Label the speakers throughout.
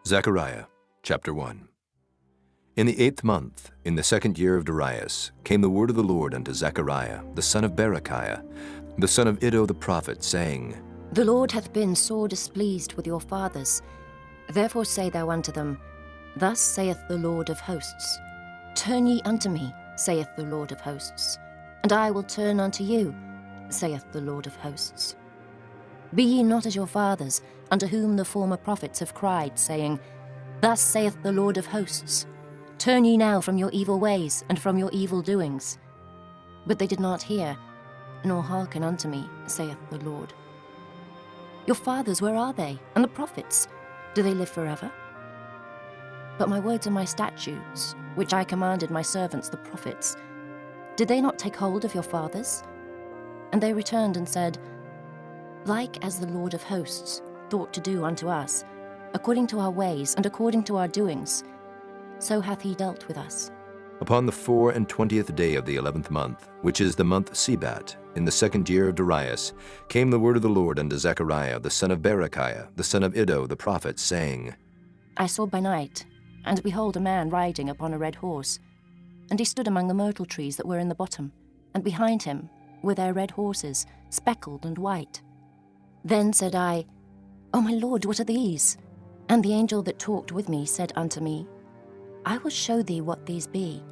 Speaker 1: Zechariah, chapter 1. In the 8th month, in the 2nd year of Darius, came the word of the Lord unto Zechariah, the son of Berechiah, the son of Iddo the prophet, saying,
Speaker 2: The Lord hath been sore displeased with your fathers. Therefore say thou unto them, Thus saith the Lord of hosts, Turn ye unto me, saith the Lord of hosts, and I will turn unto you, saith the Lord of hosts. Be ye not as your fathers, unto whom the former prophets have cried, saying, Thus saith the Lord of hosts, Turn ye now from your evil ways and from your evil doings. But they did not hear, nor hearken unto me, saith the Lord. Your fathers, where are they? And the prophets, do they live forever? But my words and my statutes, which I commanded my servants the prophets, did they not take hold of your fathers? And they returned and said, Like as the Lord of hosts thought to do unto us, according to our ways and according to our doings, so hath he dealt with us.
Speaker 1: Upon the 24th day of the 11th month, which is the month Sebat, in the 2nd year of Darius, came the word of the Lord unto Zechariah, the son of Berechiah, the son of Iddo the prophet, saying,
Speaker 2: I saw by night, and behold a man riding upon a red horse, and he stood among the myrtle trees that were in the bottom, and behind him were their red horses, speckled and white. Then said I, O my Lord, what are these? And the angel that talked with me said unto me, I will show thee what these be.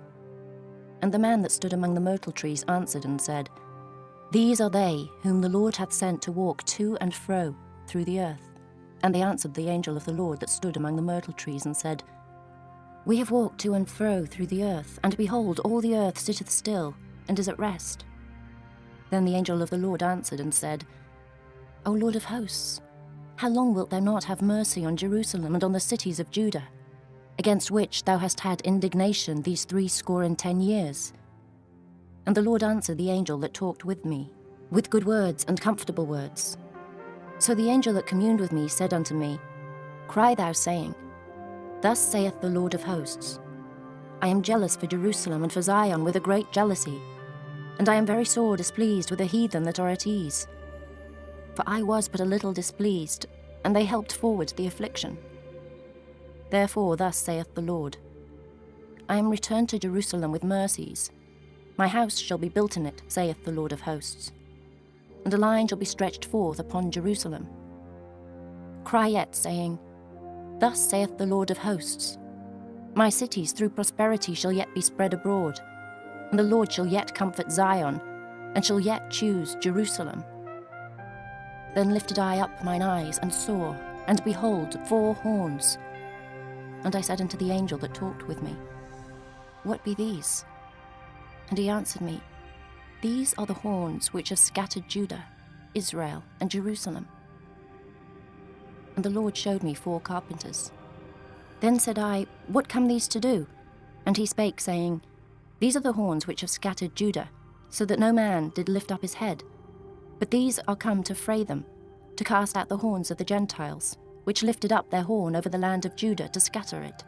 Speaker 2: And the man that stood among the myrtle trees answered and said, These are they whom the Lord hath sent to walk to and fro through the earth. And they answered the angel of the Lord that stood among the myrtle trees and said, We have walked to and fro through the earth, and behold, all the earth sitteth still, and is at rest. Then the angel of the Lord answered and said, O Lord of hosts, how long wilt thou not have mercy on Jerusalem and on the cities of Judah, against which thou hast had indignation these 70 years? And the Lord answered the angel that talked with me, with good words and comfortable words. So the angel that communed with me said unto me, Cry thou, saying, Thus saith the Lord of hosts, I am jealous for Jerusalem and for Zion with a great jealousy, and I am very sore displeased with the heathen that are at ease. For I was but a little displeased, and they helped forward the affliction. Therefore thus saith the Lord, I am returned to Jerusalem with mercies. My house shall be built in it, saith the Lord of hosts, and a line shall be stretched forth upon Jerusalem. Cry yet, saying, Thus saith the Lord of hosts, My cities through prosperity shall yet be spread abroad, and the Lord shall yet comfort Zion, and shall yet choose Jerusalem. Then lifted I up mine eyes, and saw, and behold, 4 horns. And I said unto the angel that talked with me, What be these? And he answered me, These are the horns which have scattered Judah, Israel, and Jerusalem. And the Lord showed me 4 carpenters. Then said I, What come these to do? And he spake, saying, These are the horns which have scattered Judah, so that no man did lift up his head. But these are come to fray them, to cast out the horns of the Gentiles, which lifted up their horn over the land of Judah to scatter it.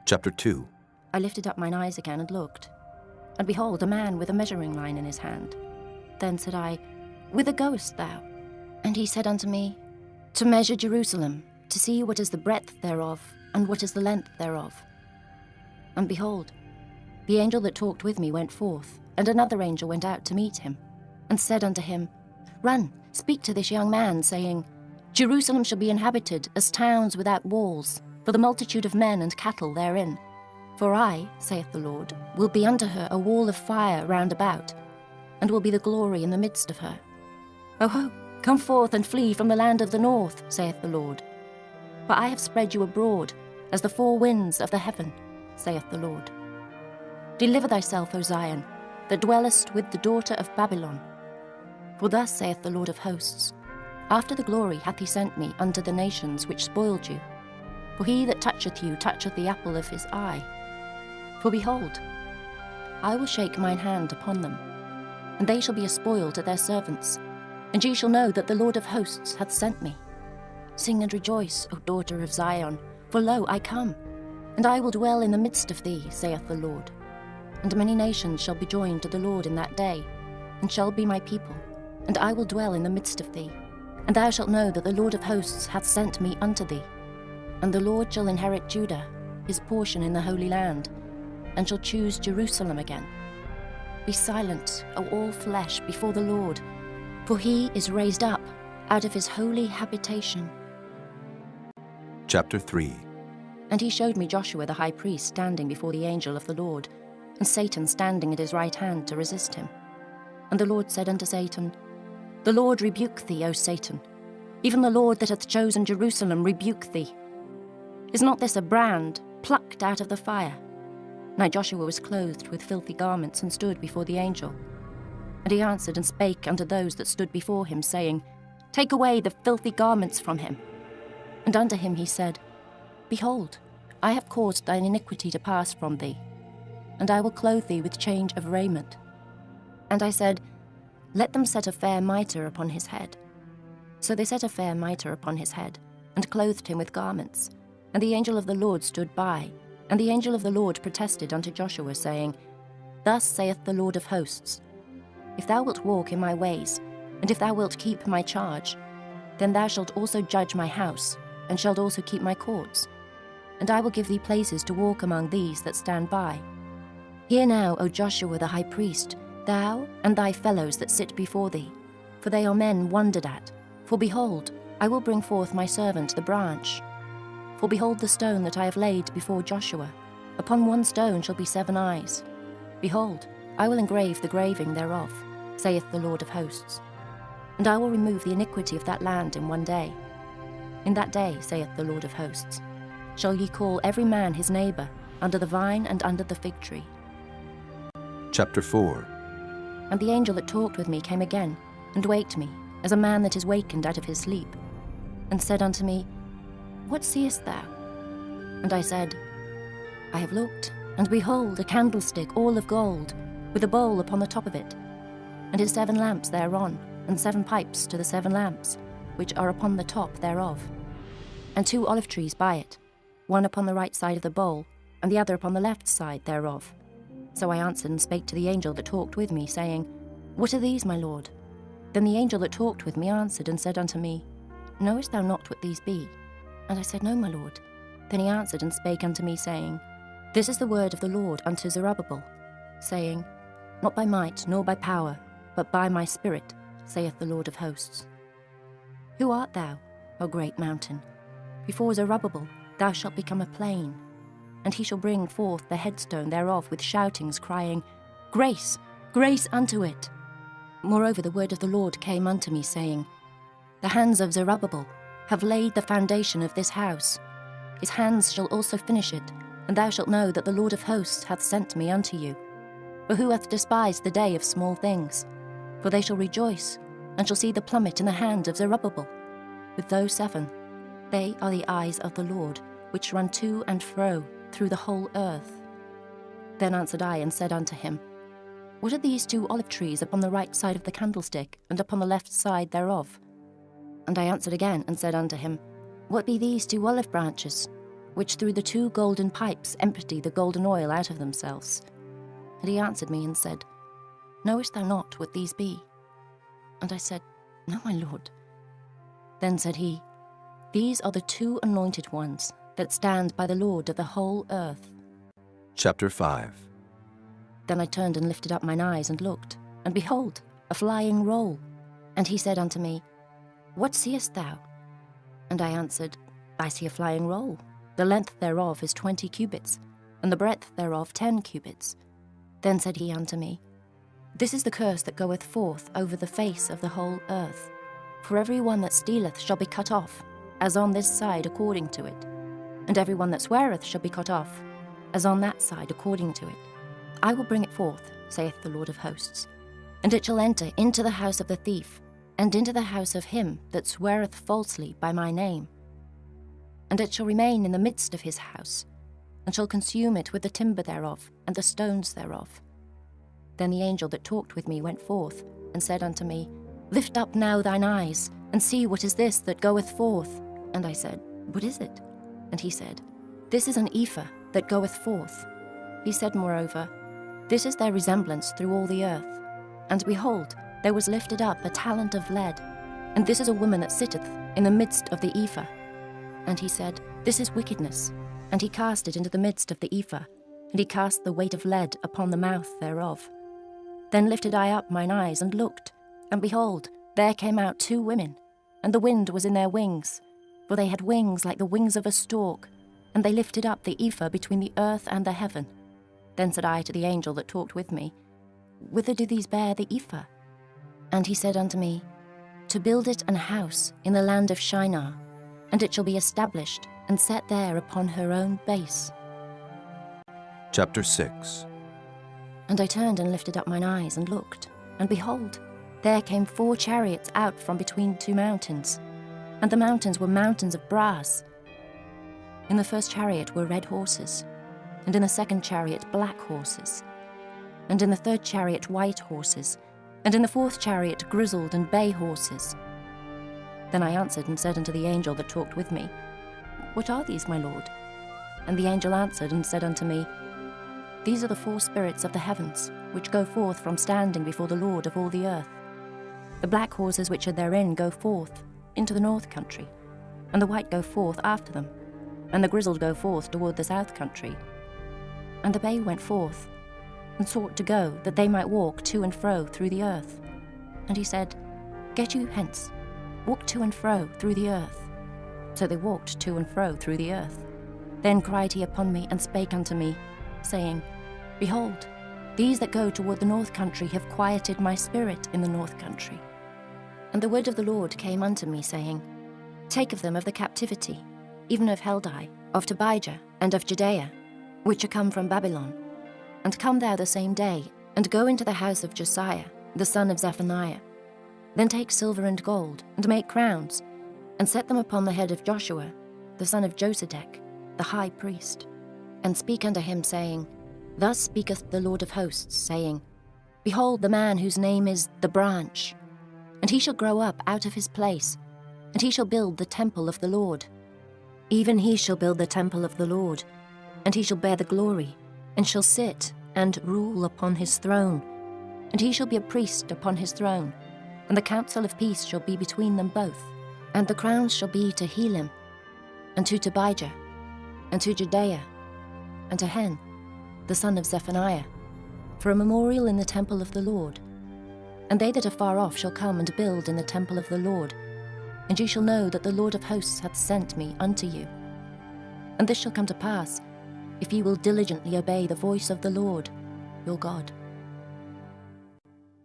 Speaker 1: Chapter 2.
Speaker 2: I lifted up mine eyes again and looked, and behold, a man with a measuring line in his hand. Then said I, Whither goest thou? And he said unto me, To measure Jerusalem, to see what is the breadth thereof, and what is the length thereof. And behold, the angel that talked with me went forth, and another angel went out to meet him, and said unto him, Run, speak to this young man, saying, Jerusalem shall be inhabited as towns without walls, for the multitude of men and cattle therein. For I, saith the Lord, will be unto her a wall of fire round about, and will be the glory in the midst of her. Ho, come forth and flee from the land of the north, saith the Lord. For I have spread you abroad as the 4 winds of the heaven, saith the Lord. Deliver thyself, O Zion, that dwellest with the daughter of Babylon. For thus saith the Lord of hosts, After the glory hath he sent me unto the nations which spoiled you. For he that toucheth you toucheth the apple of his eye. For behold, I will shake mine hand upon them, and they shall be a spoil to their servants, and ye shall know that the Lord of hosts hath sent me. Sing and rejoice, O daughter of Zion, for lo, I come, and I will dwell in the midst of thee, saith the Lord. And many nations shall be joined to the Lord in that day, and shall be my people, and I will dwell in the midst of thee. And thou shalt know that the Lord of hosts hath sent me unto thee. And the Lord shall inherit Judah, his portion in the Holy Land, and shall choose Jerusalem again. Be silent, O all flesh, before the Lord, for he is raised up out of his holy habitation.
Speaker 1: Chapter 3.
Speaker 2: And he showed me Joshua the high priest standing before the angel of the Lord, and Satan standing at his right hand to resist him. And the Lord said unto Satan, The Lord rebuke thee, O Satan. Even the Lord that hath chosen Jerusalem rebuke thee. Is not this a brand plucked out of the fire? Now Joshua was clothed with filthy garments, and stood before the angel. And he answered and spake unto those that stood before him, saying, Take away the filthy garments from him. And unto him he said, Behold, I have caused thine iniquity to pass from thee, and I will clothe thee with change of raiment. And I said, Let them set a fair mitre upon his head. So they set a fair mitre upon his head, and clothed him with garments. And the angel of the Lord stood by, and the angel of the Lord protested unto Joshua, saying, Thus saith the Lord of hosts, If thou wilt walk in my ways, and if thou wilt keep my charge, then thou shalt also judge my house, and shalt also keep my courts. And I will give thee places to walk among these that stand by. Hear now, O Joshua the high priest, thou and thy fellows that sit before thee, for they are men wondered at. For behold, I will bring forth my servant the branch. For behold the stone that I have laid before Joshua. Upon one stone shall be 7 eyes. Behold, I will engrave the graving thereof, saith the Lord of hosts. And I will remove the iniquity of that land in one day. In that day, saith the Lord of hosts, shall ye call every man his neighbour, under the vine and under the fig tree.
Speaker 1: Chapter 4.
Speaker 2: And the angel that talked with me came again, and waked me, as a man that is wakened out of his sleep, and said unto me, What seest thou? And I said, I have looked, and behold, a candlestick all of gold, with a bowl upon the top of it, and his 7 lamps thereon, and 7 pipes to the 7 lamps, which are upon the top thereof, and 2 olive trees by it, one upon the right side of the bowl, and the other upon the left side thereof. So I answered and spake to the angel that talked with me, saying, What are these, my lord? Then the angel that talked with me answered and said unto me, Knowest thou not what these be? And I said, No, my lord. Then he answered and spake unto me, saying, This is the word of the Lord unto Zerubbabel, saying, Not by might nor by power, but by my spirit, saith the Lord of hosts. Who art thou, O great mountain? Before Zerubbabel thou shalt become a plain, and he shall bring forth the headstone thereof with shoutings, crying, Grace, grace unto it. Moreover the word of the Lord came unto me, saying, The hands of Zerubbabel have laid the foundation of this house. His hands shall also finish it, and thou shalt know that the Lord of hosts hath sent me unto you. For who hath despised the day of small things? For they shall rejoice, and shall see the plummet in the hand of Zerubbabel. With those 7, they are the eyes of the Lord, which run to and fro through the whole earth. Then answered I and said unto him, What are these 2 olive trees upon the right side of the candlestick, and upon the left side thereof? And I answered again and said unto him, What be these 2 olive branches, which through the 2 golden pipes empty the golden oil out of themselves? And he answered me and said, Knowest thou not what these be? And I said, No, my lord. Then said he, These are the 2 anointed ones that stand by the Lord of the whole earth.
Speaker 1: Chapter 5.
Speaker 2: Then I turned and lifted up mine eyes and looked, and behold, a flying roll. And he said unto me, What seest thou? And I answered, I see a flying roll. The length thereof is 20 cubits, and the breadth thereof 10 cubits. Then said he unto me, This is the curse that goeth forth over the face of the whole earth. For every one that stealeth shall be cut off, as on this side according to it. And every one that sweareth shall be cut off, as on that side according to it. I will bring it forth, saith the Lord of hosts. And it shall enter into the house of the thief, and into the house of him that sweareth falsely by my name. And it shall remain in the midst of his house, and shall consume it with the timber thereof, and the stones thereof. Then the angel that talked with me went forth, and said unto me, Lift up now thine eyes, and see what is this that goeth forth. And I said, What is it? And he said, This is an ephah that goeth forth. He said moreover, This is their resemblance through all the earth. And behold, there was lifted up a talent of lead, and this is a woman that sitteth in the midst of the ephah. And he said, This is wickedness. And he cast it into the midst of the ephah, and he cast the weight of lead upon the mouth thereof. Then lifted I up mine eyes, and looked, and behold, there came out 2 women, and the wind was in their wings, for they had wings like the wings of a stork, and they lifted up the ephah between the earth and the heaven. Then said I to the angel that talked with me, Whither do these bear the ephah? And he said unto me, To build it an house in the land of Shinar, and it shall be established and set there upon her own base.
Speaker 1: Chapter 6.
Speaker 2: And I turned and lifted up mine eyes and looked, and behold, there came 4 chariots out from between 2 mountains, and the mountains were mountains of brass. In the first chariot were red horses, and in the second chariot black horses, and in the third chariot white horses, and in the fourth chariot grizzled and bay horses. Then I answered and said unto the angel that talked with me, What are these, my lord? And the angel answered and said unto me, These are the 4 spirits of the heavens, which go forth from standing before the Lord of all the earth. The black horses which are therein go forth into the north country, and the white go forth after them, and the grizzled go forth toward the south country. And the bay went forth, and sought to go, that they might walk to and fro through the earth. And he said, Get you hence, walk to and fro through the earth. So they walked to and fro through the earth. Then cried he upon me, and spake unto me, saying, Behold, these that go toward the north country have quieted my spirit in the north country. And the word of the Lord came unto me, saying, Take of them of the captivity, even of Heldai, of Tobijah, and of Judea, which are come from Babylon. And come thou the same day, and go into the house of Josiah, the son of Zephaniah. Then take silver and gold, and make crowns, and set them upon the head of Joshua, the son of Josedech, the high priest. And speak unto him, saying, Thus speaketh the Lord of hosts, saying, Behold the man whose name is the branch, and he shall grow up out of his place, and he shall build the temple of the Lord. Even he shall build the temple of the Lord, and he shall bear the glory, and shall sit and rule upon his throne. And he shall be a priest upon his throne, and the counsel of peace shall be between them both. And the crowns shall be to Helam, and to Tobijah, and to Judea, and to Hen, the son of Zephaniah, for a memorial in the temple of the Lord. And they that are far off shall come and build in the temple of the Lord, and ye shall know that the Lord of hosts hath sent me unto you. And this shall come to pass, if ye will diligently obey the voice of the Lord, your God.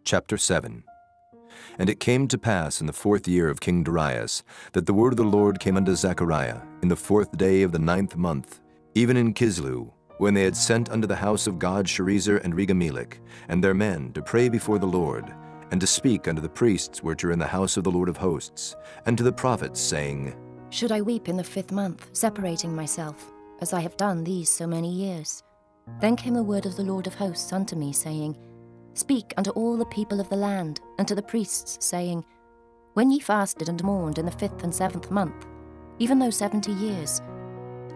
Speaker 1: Chapter 7. And it came to pass in the 4th year of King Darius, that the word of the Lord came unto Zechariah in the 4th day of the 9th month, even in Kislew, when they had sent unto the house of God Sherezer and Regamelech, and their men, to pray before the Lord, and to speak unto the priests which are in the house of the Lord of hosts, and to the prophets, saying,
Speaker 2: Should I weep in the 5th month, separating myself, as I have done these so many years? Then came the word of the Lord of hosts unto me, saying, Speak unto all the people of the land, and to the priests, saying, When ye fasted and mourned in the 5th and 7th month, even those 70 years,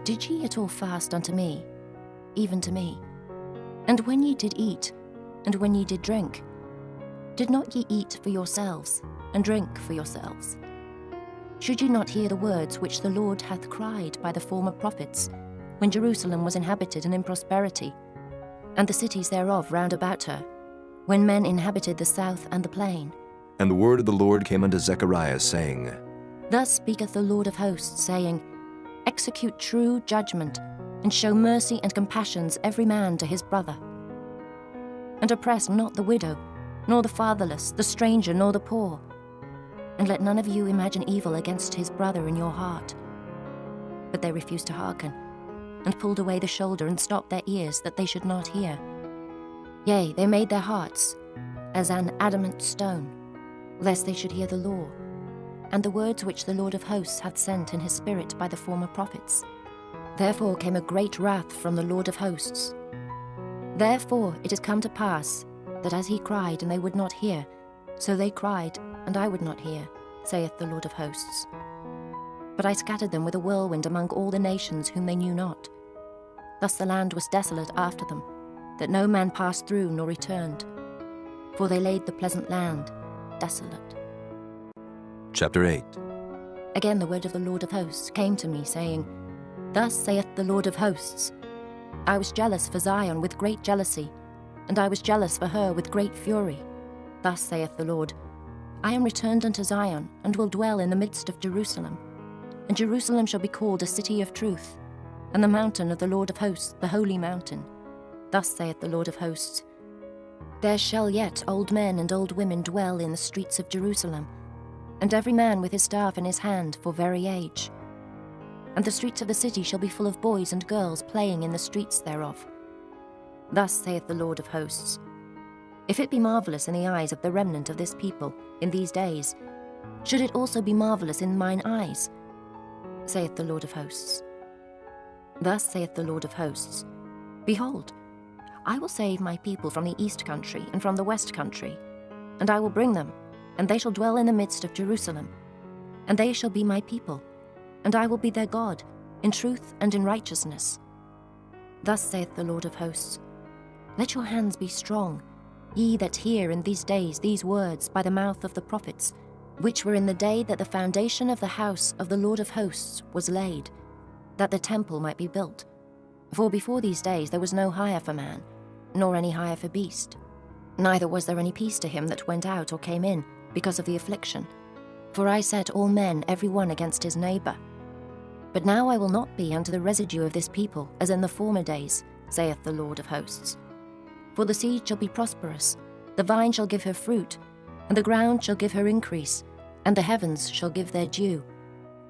Speaker 2: did ye at all fast unto me, even to me? And when ye did eat, and when ye did drink, did not ye eat for yourselves, and drink for yourselves? Should ye not hear the words which the Lord hath cried by the former prophets, when Jerusalem was inhabited and in prosperity, and the cities thereof round about her, when men inhabited the south and the plain?
Speaker 1: And the word of the Lord came unto Zechariah, saying,
Speaker 2: Thus speaketh the Lord of hosts, saying, Execute true judgment, and show mercy and compassions every man to his brother. And oppress not the widow, nor the fatherless, the stranger, nor the poor. And let none of you imagine evil against his brother in your heart. But they refused to hearken, and pulled away the shoulder, and stopped their ears, that they should not hear. Yea, they made their hearts as an adamant stone, lest they should hear the law, and the words which the Lord of hosts hath sent in his spirit by the former prophets. Therefore came a great wrath from the Lord of hosts. Therefore it is come to pass, that as he cried, and they would not hear, so they cried, and I would not hear, saith the Lord of hosts. But I scattered them with a whirlwind among all the nations whom they knew not. Thus the land was desolate after them, that no man passed through nor returned. For they laid the pleasant land desolate.
Speaker 1: Chapter 8.
Speaker 2: Again the word of the Lord of hosts came to me, saying, Thus saith the Lord of hosts, I was jealous for Zion with great jealousy, and I was jealous for her with great fury. Thus saith the Lord, I am returned unto Zion, and will dwell in the midst of Jerusalem. And Jerusalem shall be called a city of truth, and the mountain of the Lord of hosts, the holy mountain. Thus saith the Lord of hosts, There shall yet old men and old women dwell in the streets of Jerusalem, and every man with his staff in his hand for very age. And the streets of the city shall be full of boys and girls playing in the streets thereof. Thus saith the Lord of hosts, If it be marvellous in the eyes of the remnant of this people in these days, should it also be marvellous in mine eyes, saith the Lord of hosts. Thus saith the Lord of hosts, Behold, I will save my people from the east country and from the west country, and I will bring them, and they shall dwell in the midst of Jerusalem, and they shall be my people, and I will be their God, in truth and in righteousness. Thus saith the Lord of hosts, Let your hands be strong, ye that hear in these days these words by the mouth of the prophets, which were in the day that the foundation of the house of the Lord of hosts was laid, that the temple might be built. For before these days there was no hire for man, nor any hire for beast. Neither was there any peace to him that went out or came in, because of the affliction. For I set all men every one against his neighbour. But now I will not be unto the residue of this people, as in the former days, saith the Lord of hosts. For the seed shall be prosperous, the vine shall give her fruit, and the ground shall give her increase, and the heavens shall give their dew.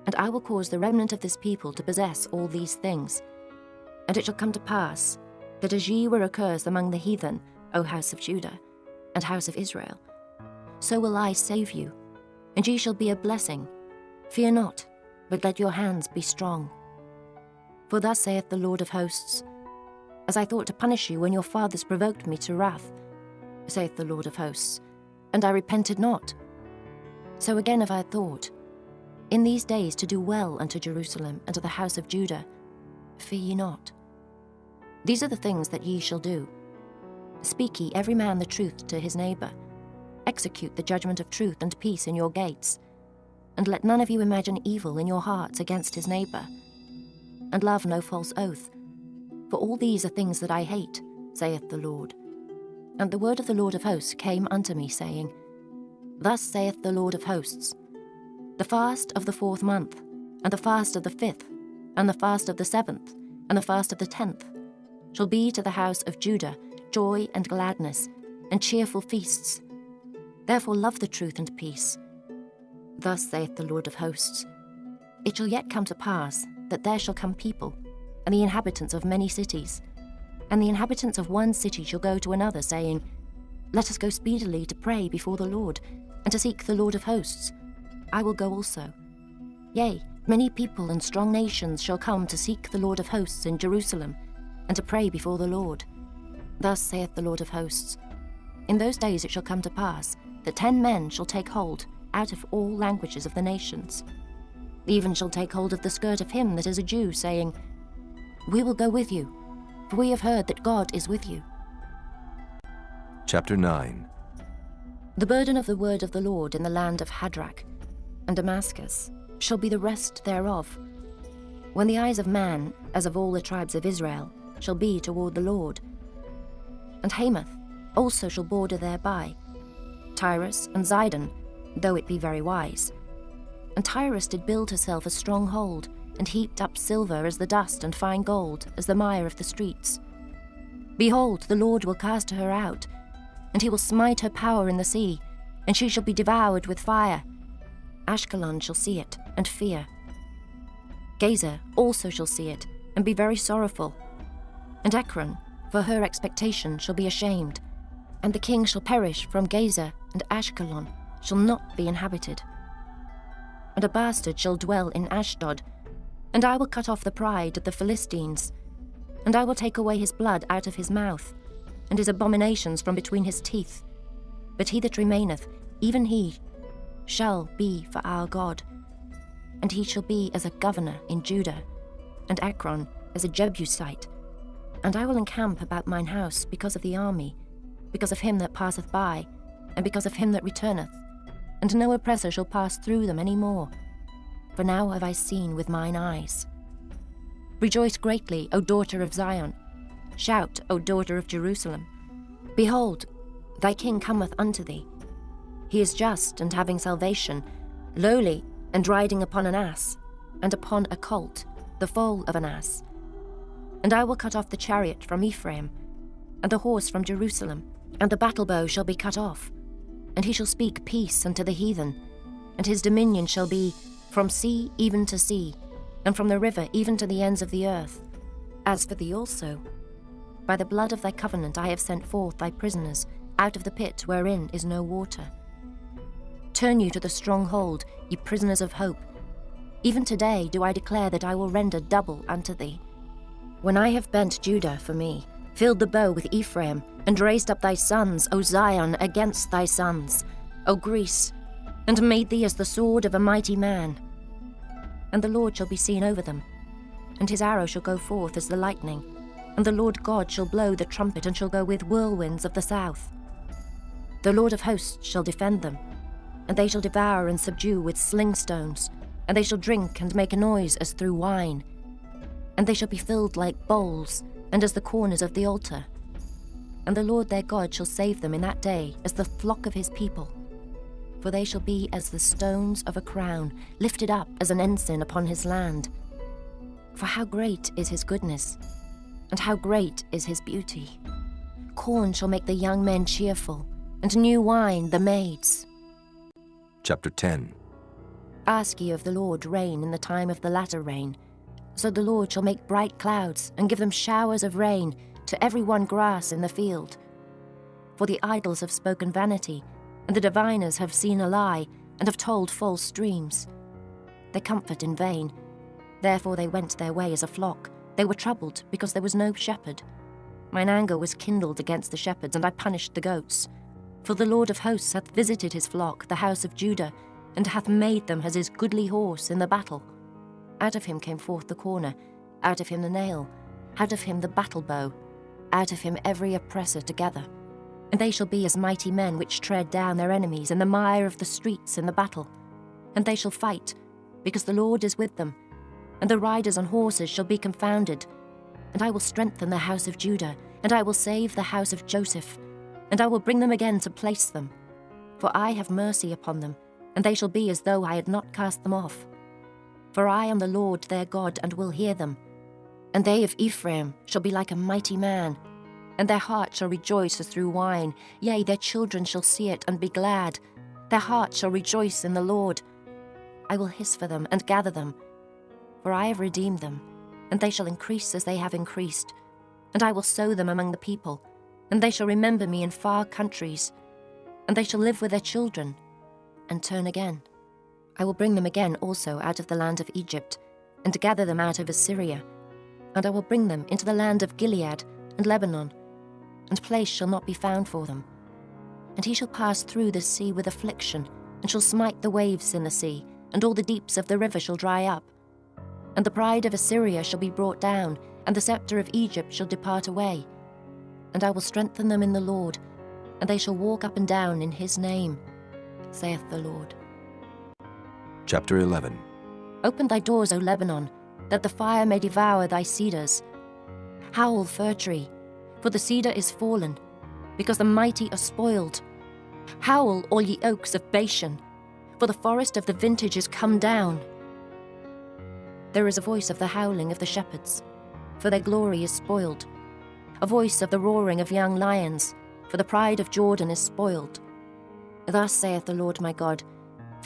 Speaker 2: And I will cause the remnant of this people to possess all these things. And it shall come to pass, that as ye were accursed among the heathen, O house of Judah, and house of Israel, so will I save you, and ye shall be a blessing. Fear not, but let your hands be strong. For thus saith the Lord of hosts, As I thought to punish you when your fathers provoked me to wrath, saith the Lord of hosts, and I repented not. So again have I thought, in these days to do well unto Jerusalem and to the house of Judah. Fear ye not. These are the things that ye shall do. Speak ye every man the truth to his neighbour. Execute the judgment of truth and peace in your gates. And let none of you imagine evil in your hearts against his neighbour. And love no false oath. For all these are things that I hate, saith the Lord. And the word of the Lord of hosts came unto me, saying, Thus saith the Lord of hosts, The fast of the 4th month, and the fast of the 5th, and the fast of the 7th, and the fast of the 10th, shall be to the house of Judah joy and gladness, and cheerful feasts. Therefore love the truth and peace. Thus saith the Lord of hosts, It shall yet come to pass, that there shall come people, and the inhabitants of many cities, and the inhabitants of one city shall go to another, saying, Let us go speedily to pray before the Lord, and to seek the Lord of hosts. I will go also. Yea, many people and strong nations shall come to seek the Lord of hosts in Jerusalem, and to pray before the Lord. Thus saith the Lord of hosts, In those days it shall come to pass, that 10 men shall take hold out of all languages of the nations, even shall take hold of the skirt of him that is a Jew, saying, We will go with you, for we have heard that God is with you.
Speaker 1: Chapter 9.
Speaker 2: The burden of the word of the Lord in the land of Hadrach and Damascus shall be the rest thereof, when the eyes of man, as of all the tribes of Israel, shall be toward the Lord. And Hamath also shall border thereby, Tyrus and Zidon, though it be very wise. And Tyrus did build herself a stronghold, and heaped up silver as the dust, and fine gold as the mire of the streets. Behold, the Lord will cast her out, and he will smite her power in the sea, and she shall be devoured with fire. Ashkelon shall see it, and fear. Gazer also shall see it, and be very sorrowful. And Ekron, for her expectation, shall be ashamed. And the king shall perish from Gazer, and Ashkelon shall not be inhabited. And a bastard shall dwell in Ashdod, and I will cut off the pride of the Philistines, and I will take away his blood out of his mouth, and his abominations from between his teeth. But he that remaineth, even he, shall be for our God. And he shall be as a governor in Judah, and Ekron as a Jebusite. And I will encamp about mine house because of the army, because of him that passeth by, and because of him that returneth, and no oppressor shall pass through them any more. for now have I seen with mine eyes. Rejoice greatly, O daughter of Zion. Shout, O daughter of Jerusalem. Behold, thy king cometh unto thee. He is just and having salvation, lowly and riding upon an ass, and upon a colt, the foal of an ass. And I will cut off the chariot from Ephraim, and the horse from Jerusalem, and the battle bow shall be cut off. And he shall speak peace unto the heathen, and his dominion shall be from sea even to sea, and from the river even to the ends of the earth. As for thee also, by the blood of thy covenant I have sent forth thy prisoners out of the pit wherein is no water. Turn you to the stronghold, ye prisoners of hope. Even today do I declare that I will render double unto thee. When I have bent Judah for me, filled the bow with Ephraim, and raised up thy sons, O Zion, against thy sons, O Greece, and made thee as the sword of a mighty man. And the Lord shall be seen over them, and his arrow shall go forth as the lightning, and the Lord God shall blow the trumpet, and shall go with whirlwinds of the south. The Lord of hosts shall defend them, and they shall devour and subdue with sling stones, and they shall drink and make a noise as through wine. And they shall be filled like bowls, and as the corners of the altar. And the Lord their God shall save them in that day as the flock of his people. For they shall be as the stones of a crown, lifted up as an ensign upon his land. For how great is his goodness, and how great is his beauty. Corn shall make the young men cheerful, and new wine the maids.
Speaker 1: Chapter 10.
Speaker 2: Ask ye of the Lord rain in the time of the latter rain. So the Lord shall make bright clouds, and give them showers of rain, to every one grass in the field. For the idols have spoken vanity, and the diviners have seen a lie, and have told false dreams. They comfort in vain. Therefore they went their way as a flock. They were troubled, because there was no shepherd. Mine anger was kindled against the shepherds, and I punished the goats. For the Lord of hosts hath visited his flock, the house of Judah, and hath made them as his goodly horse in the battle. Out of him came forth the corner, out of him the nail, out of him the battle bow, out of him every oppressor together. And they shall be as mighty men which tread down their enemies in the mire of the streets in the battle. And they shall fight, because the Lord is with them, and the riders on horses shall be confounded. And I will strengthen the house of Judah, and I will save the house of Joseph, and I will bring them again to place them. For I have mercy upon them, and they shall be as though I had not cast them off. For I am the Lord their God, and will hear them. And they of Ephraim shall be like a mighty man, and their heart shall rejoice as through wine. Yea, their children shall see it and be glad. Their heart shall rejoice in the Lord. I will hiss for them and gather them, for I have redeemed them, and they shall increase as they have increased. And I will sow them among the people, and they shall remember me in far countries. And they shall live with their children, and turn again. I will bring them again also out of the land of Egypt, and gather them out of Assyria. And I will bring them into the land of Gilead and Lebanon, and place shall not be found for them. And he shall pass through the sea with affliction, and shall smite the waves in the sea, and all the deeps of the river shall dry up. And the pride of Assyria shall be brought down, and the scepter of Egypt shall depart away. And I will strengthen them in the Lord, and they shall walk up and down in his name, saith the Lord.
Speaker 1: Chapter 11.
Speaker 2: Open thy doors, O Lebanon, that the fire may devour thy cedars. Howl, fir tree, for the cedar is fallen, because the mighty are spoiled. Howl, all ye oaks of Bashan, for the forest of the vintage is come down. There is a voice of the howling of the shepherds, for their glory is spoiled. A voice of the roaring of young lions, for the pride of Jordan is spoiled. Thus saith the Lord my God,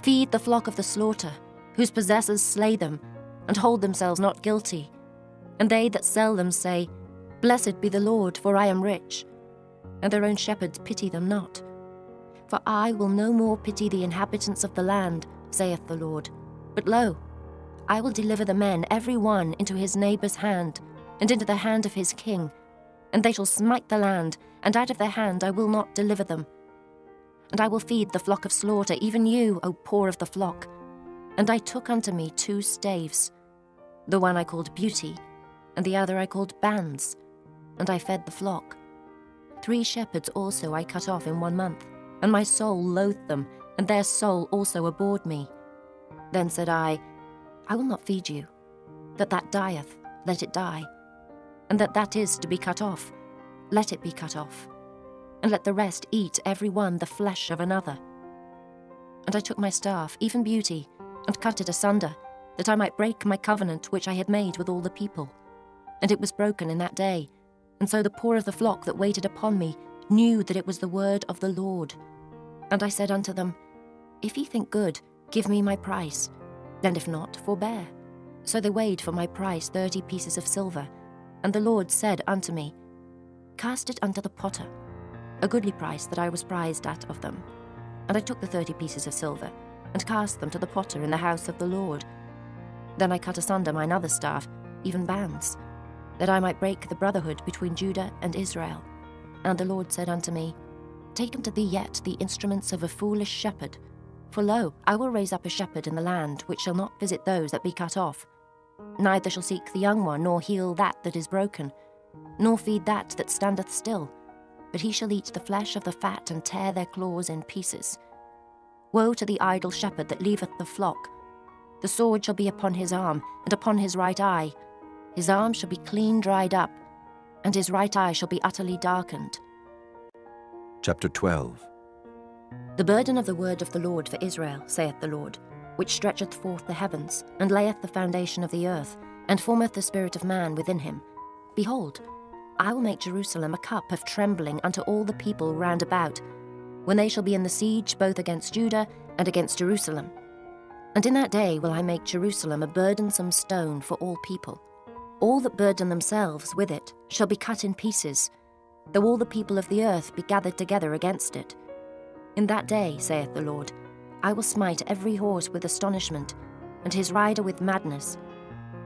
Speaker 2: feed the flock of the slaughter, whose possessors slay them, and hold themselves not guilty. And they that sell them say, Blessed be the Lord, for I am rich. And their own shepherds pity them not. For I will no more pity the inhabitants of the land, saith the Lord. But lo, I will deliver the men every one into his neighbour's hand, and into the hand of his king. And they shall smite the land, and out of their hand I will not deliver them. And I will feed the flock of slaughter, even you, O poor of the flock. And I took unto me 2 staves. The one I called Beauty, and the other I called Bands. And I fed the flock. 3 shepherds also I cut off in 1 month, and my soul loathed them, and their soul also abhorred me. Then said I, I will not feed you. That dieth, let it die. And that is to be cut off, let it be cut off. And let the rest eat every one the flesh of another. And I took my staff, even beauty, and cut it asunder, that I might break my covenant which I had made with all the people. And it was broken in that day. And so the poor of the flock that waited upon me knew that it was the word of the Lord. And I said unto them, If ye think good, give me my price, and if not, forbear. So they weighed for my price 30 pieces of silver. And the Lord said unto me, Cast it unto the potter, a goodly price that I was prized at of them. And I took the 30 pieces of silver, and cast them to the potter in the house of the Lord. Then I cut asunder mine other staff, even bands, that I might break the brotherhood between Judah and Israel. And the Lord said unto me, Take unto thee yet the instruments of a foolish shepherd. For lo, I will raise up a shepherd in the land, which shall not visit those that be cut off, neither shall seek the young one, nor heal that is broken, nor feed that standeth still, but he shall eat the flesh of the fat, and tear their claws in pieces. Woe to the idle shepherd that leaveth the flock! The sword shall be upon his arm, and upon his right eye. His arm shall be clean dried up, and his right eye shall be utterly darkened.
Speaker 1: Chapter 12.
Speaker 2: The burden of the word of the Lord for Israel, saith the Lord, which stretcheth forth the heavens, and layeth the foundation of the earth, and formeth the spirit of man within him. Behold, I will make Jerusalem a cup of trembling unto all the people round about, when they shall be in the siege both against Judah and against Jerusalem. And in that day will I make Jerusalem a burdensome stone for all people. All that burden themselves with it shall be cut in pieces, though all the people of the earth be gathered together against it. In that day, saith the Lord, I will smite every horse with astonishment, and his rider with madness.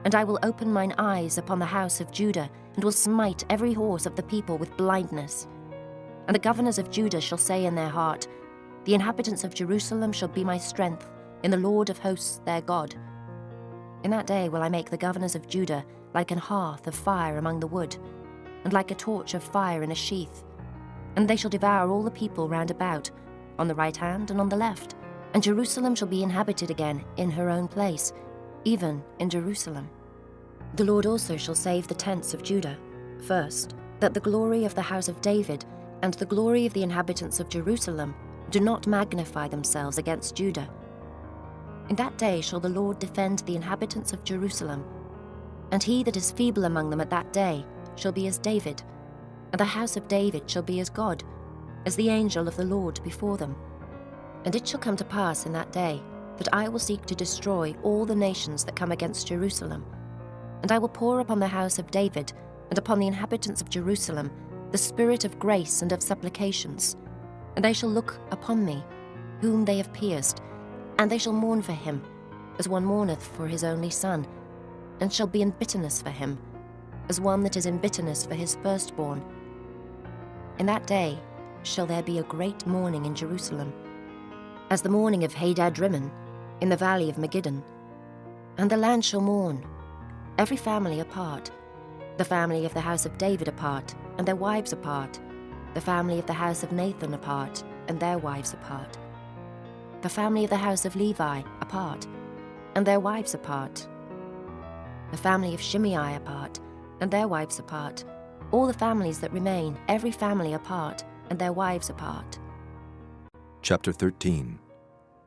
Speaker 2: And I will open mine eyes upon the house of Judah, and will smite every horse of the people with blindness. And the governors of Judah shall say in their heart, The inhabitants of Jerusalem shall be my strength in the Lord of hosts their God. In that day will I make the governors of Judah like an hearth of fire among the wood, and like a torch of fire in a sheath. And they shall devour all the people round about, on the right hand and on the left. And Jerusalem shall be inhabited again in her own place, even in Jerusalem. The Lord also shall save the tents of Judah, first, that the glory of the house of David and the glory of the inhabitants of Jerusalem do not magnify themselves against Judah. In that day shall the Lord defend the inhabitants of Jerusalem, and he that is feeble among them at that day shall be as David, and the house of David shall be as God, as the angel of the Lord before them. And it shall come to pass in that day that I will seek to destroy all the nations that come against Jerusalem. And I will pour upon the house of David and upon the inhabitants of Jerusalem the spirit of grace and of supplications. And they shall look upon me, whom they have pierced, and they shall mourn for him, as one mourneth for his only son, and shall be in bitterness for him, as one that is in bitterness for his firstborn. In that day shall there be a great mourning in Jerusalem, as the mourning of Hadad-rimmon in the valley of Megiddo. And the land shall mourn, every family apart, the family of the house of David apart, and their wives apart, the family of the house of Nathan apart, and their wives apart, the family of the house of Levi apart, and their wives apart, the family of Shimei apart, and their wives apart, all the families that remain, every family apart, and their wives apart.
Speaker 1: Chapter 13.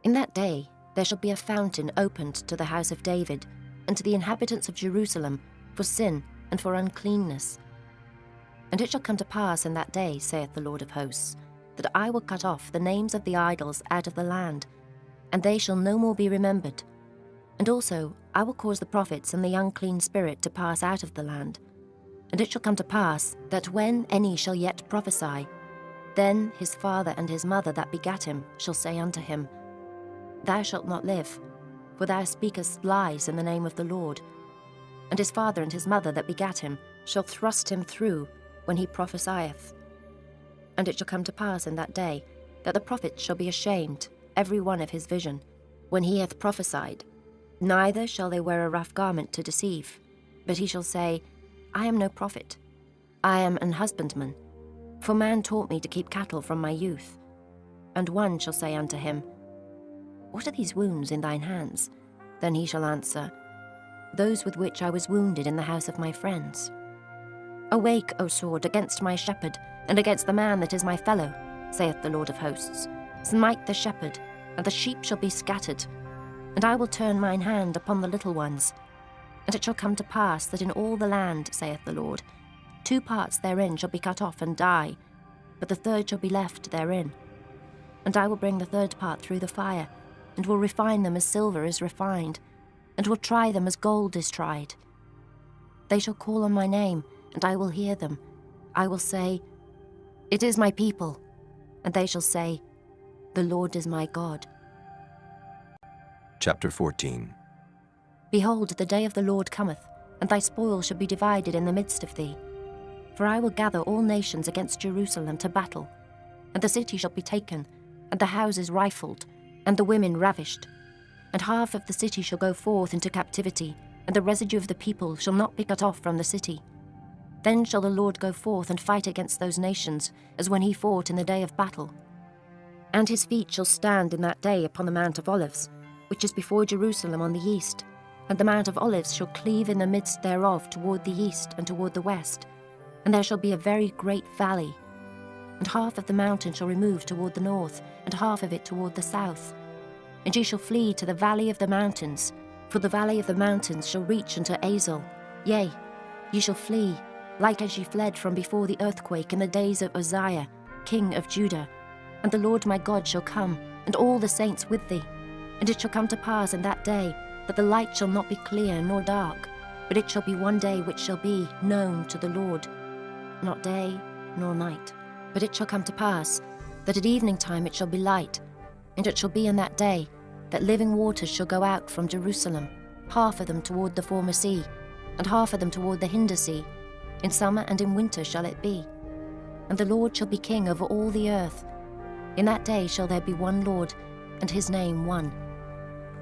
Speaker 2: In that day there shall be a fountain opened to the house of David, and to the inhabitants of Jerusalem, for sin and for uncleanness. And it shall come to pass in that day, saith the Lord of hosts, that I will cut off the names of the idols out of the land, and they shall no more be remembered. And also I will cause the prophets and the unclean spirit to pass out of the land. And it shall come to pass that when any shall yet prophesy, then his father and his mother that begat him shall say unto him, Thou shalt not live, for thou speakest lies in the name of the Lord. And his father and his mother that begat him shall thrust him through when he prophesieth. And it shall come to pass in that day that the prophet shall be ashamed, every one of his vision, when he hath prophesied. Neither shall they wear a rough garment to deceive, but he shall say, I am no prophet, I am an husbandman, for man taught me to keep cattle from my youth. And one shall say unto him, What are these wounds in thine hands? Then he shall answer, those with which I was wounded in the house of my friends. Awake, O sword, against my shepherd, and against the man that is my fellow, saith the Lord of hosts. Smite the shepherd, and the sheep shall be scattered. And I will turn mine hand upon the little ones. And it shall come to pass that in all the land, saith the Lord, 2 parts therein shall be cut off and die, but the third shall be left therein. And I will bring the third part through the fire, and will refine them as silver is refined, and will try them as gold is tried. They shall call on my name, and I will hear them. I will say, It is my people. And they shall say, The Lord is my God.
Speaker 1: Chapter 14.
Speaker 2: Behold, the day of the Lord cometh, and thy spoil shall be divided in the midst of thee. For I will gather all nations against Jerusalem to battle, and the city shall be taken, and the houses rifled, and the women ravished. And half of the city shall go forth into captivity, and the residue of the people shall not be cut off from the city. Then shall the Lord go forth and fight against those nations, as when he fought in the day of battle. And his feet shall stand in that day upon the Mount of Olives, which is before Jerusalem on the east, and the Mount of Olives shall cleave in the midst thereof toward the east and toward the west, and there shall be a very great valley. And half of the mountain shall remove toward the north, and half of it toward the south. And ye shall flee to the valley of the mountains, for the valley of the mountains shall reach unto Azel. Yea, ye shall flee, like as ye fled from before the earthquake in the days of Uzziah, king of Judah. And the Lord my God shall come, and all the saints with thee. And it shall come to pass in that day, that the light shall not be clear nor dark, but it shall be one day which shall be known to the Lord, not day nor night. But it shall come to pass, that at evening time it shall be light, and it shall be in that day, that living waters shall go out from Jerusalem, half of them toward the former sea, and half of them toward the hinder sea. In summer and in winter shall it be. And the Lord shall be king over all the earth. In that day shall there be one Lord, and his name one.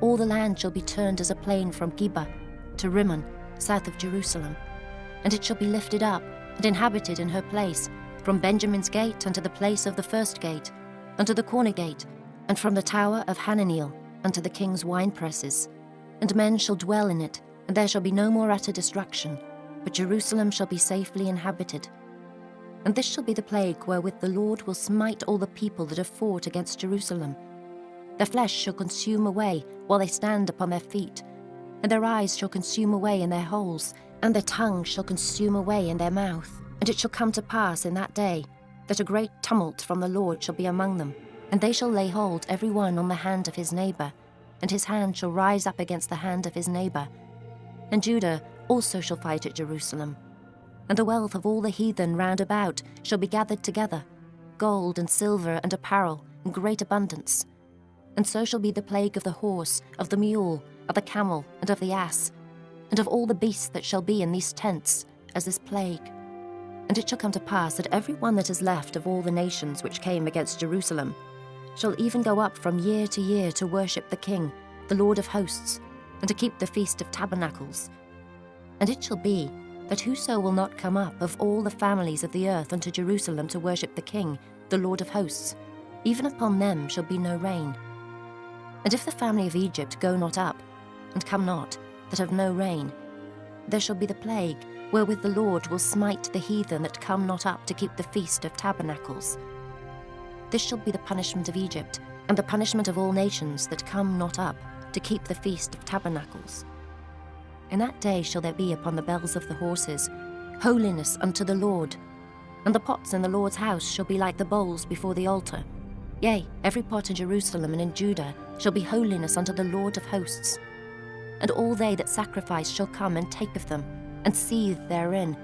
Speaker 2: All the land shall be turned as a plain from Geba to Rimmon, south of Jerusalem. And it shall be lifted up, and inhabited in her place, from Benjamin's gate unto the place of the first gate, unto the corner gate, and from the tower of Hananiel unto the king's winepresses. And men shall dwell in it, and there shall be no more utter destruction, but Jerusalem shall be safely inhabited. And this shall be the plague wherewith the Lord will smite all the people that have fought against Jerusalem. Their flesh shall consume away while they stand upon their feet, and their eyes shall consume away in their holes, and their tongue shall consume away in their mouth. And it shall come to pass in that day, that a great tumult from the Lord shall be among them, and they shall lay hold every one on the hand of his neighbour, and his hand shall rise up against the hand of his neighbour. And Judah also shall fight at Jerusalem. And the wealth of all the heathen round about shall be gathered together, gold and silver and apparel in great abundance. And so shall be the plague of the horse, of the mule, of the camel, and of the ass, and of all the beasts that shall be in these tents, as this plague. And it shall come to pass that every one that is left of all the nations which came against Jerusalem shall even go up from year to year to worship the King, the Lord of hosts, and to keep the Feast of Tabernacles. And it shall be that whoso will not come up of all the families of the earth unto Jerusalem to worship the King, the Lord of hosts, even upon them shall be no rain. And if the family of Egypt go not up, and come not, that have no rain, there shall be the plague, wherewith the Lord will smite the heathen that come not up to keep the Feast of Tabernacles. This shall be the punishment of Egypt, and the punishment of all nations that come not up to keep the Feast of Tabernacles. In that day shall there be upon the bells of the horses holiness unto the Lord, and the pots in the Lord's house shall be like the bowls before the altar. Yea, every pot in Jerusalem and in Judah shall be holiness unto the Lord of hosts. And all they that sacrifice shall come and take of them, and seethe therein.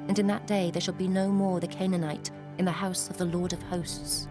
Speaker 2: And in that day there shall be no more the Canaanite in the house of the Lord of hosts.